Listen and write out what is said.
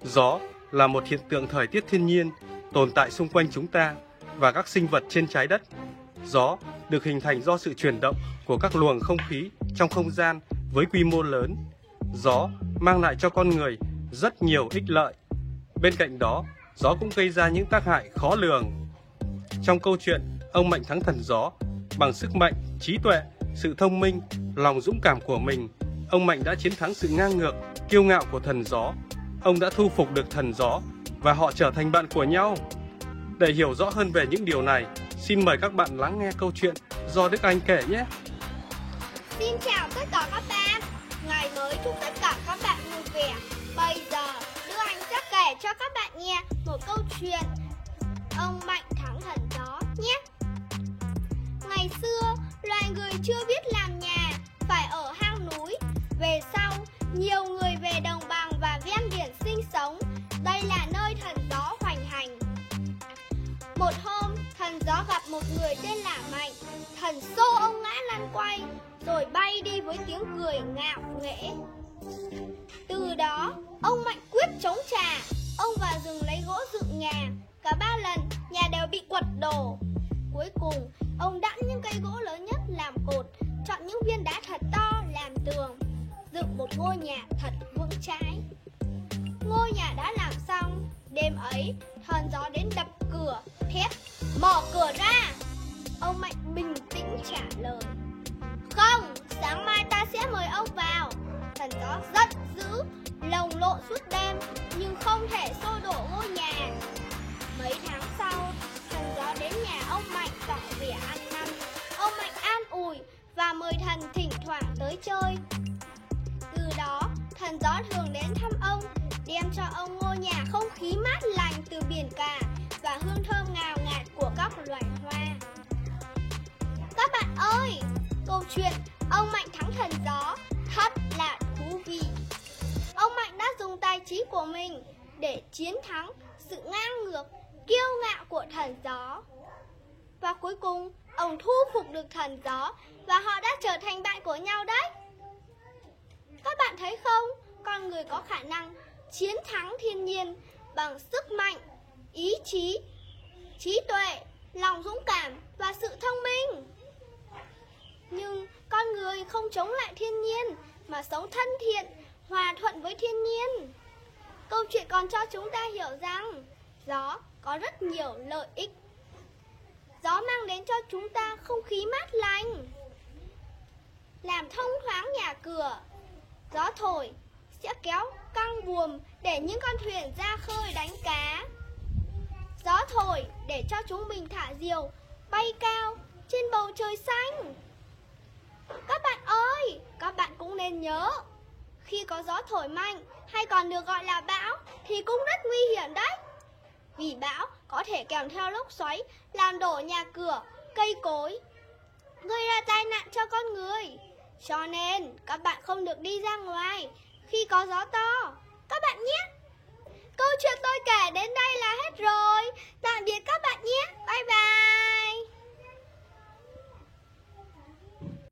Gió là một hiện tượng thời tiết thiên nhiên tồn tại xung quanh chúng ta và các sinh vật trên trái đất. Gió được hình thành do sự chuyển động của các luồng không khí trong không gian với quy mô lớn. Gió mang lại cho con người rất nhiều ích lợi. Bên cạnh đó, gió cũng gây ra những tác hại khó lường. Trong câu chuyện Ông Mạnh Thắng Thần Gió, bằng sức mạnh, trí tuệ, sự thông minh, lòng dũng cảm của mình, ông Mạnh đã chiến thắng sự ngang ngược, kiêu ngạo của thần gió. Ông đã thu phục được thần gió và họ trở thành bạn của nhau. Để hiểu rõ hơn về những điều này, xin mời các bạn lắng nghe câu chuyện do Đức Anh kể nhé. Xin chào tất cả các bạn. Ngày mới chúc tất cả các bạn vui vẻ. Bây giờ Đức Anh sẽ kể cho các bạn nghe một câu chuyện Ông Mạnh Thắng Thần Gió nhé. Ngày xưa, loài người chưa biết làm nhà, phải ở hang núi. Về sau, nhiều người về đồng bằng và ven biển sinh sống. Đây là nơi thần gió hoành hành. Một hôm, thần gió gặp một người tên là Mạnh. Thần xô ông ngã lăn quay, rồi bay đi với tiếng cười ngạo nghễ. Từ đó, ông Mạnh quyết chống trả. Ông vào rừng lấy gỗ dựng nhà. Cả 3 lần, nhà đều bị quật đổ. Cuối cùng, ông đẵn những cây gỗ lớn nhất làm cột, chọn những viên đá thật to làm tường, dựng một ngôi nhà thật vững chãi. Ngôi nhà đã làm xong, đêm ấy, thần gió đến đập cửa, thét: "Mở cửa ra!" Ông Mạnh bình tĩnh trả lời: "Không, sáng mai ta sẽ mời ông vào." Thần gió rất dữ, lồng lộn suốt đêm, nhưng không thể xô đổ ngôi nhà. Mấy tháng sau, thần gió đến nhà ông Mạnh tỏ vẻ ăn năn. Ông Mạnh an ủi và mời thần thỉnh thoảng tới chơi. Từ đó, thần gió thường đến thăm ông, đem cho ông ngôi nhà không khí mát lành từ biển cả và hương thơm ngào ngạt của các loài hoa. Các bạn ơi, câu chuyện Ông Mạnh Thắng Thần Gió thật là thú vị. Ông Mạnh đã dùng tài trí của mình để chiến thắng sự ngang ngược, kiêu ngạo của thần gió. Và cuối cùng, ông thu phục được thần gió và họ đã trở thành bạn của nhau đấy. Các bạn thấy không, con người có khả năng chiến thắng thiên nhiên bằng sức mạnh, ý chí, trí tuệ, lòng dũng cảm và sự thông minh. Nhưng con người không chống lại thiên nhiên mà sống thân thiện, hòa thuận với thiên nhiên. Câu chuyện còn cho chúng ta hiểu rằng gió có rất nhiều lợi ích. Gió mang đến cho chúng ta không khí mát lành, làm thông thoáng nhà cửa. Gió thổi sẽ kéo căng buồm để những con thuyền ra khơi đánh cá. Gió thổi để cho chúng mình thả diều bay cao trên bầu trời xanh. Các bạn ơi, các bạn cũng nên nhớ, khi có gió thổi mạnh hay còn được gọi là bão thì cũng rất nguy hiểm đấy. Vì bão có thể kèm theo lốc xoáy, làm đổ nhà cửa, cây cối, gây ra tai nạn cho con người. Cho nên các bạn không được đi ra ngoài khi có gió to, các bạn nhé. Câu chuyện tôi kể đến đây là hết rồi. Tạm biệt các bạn nhé. Bye bye.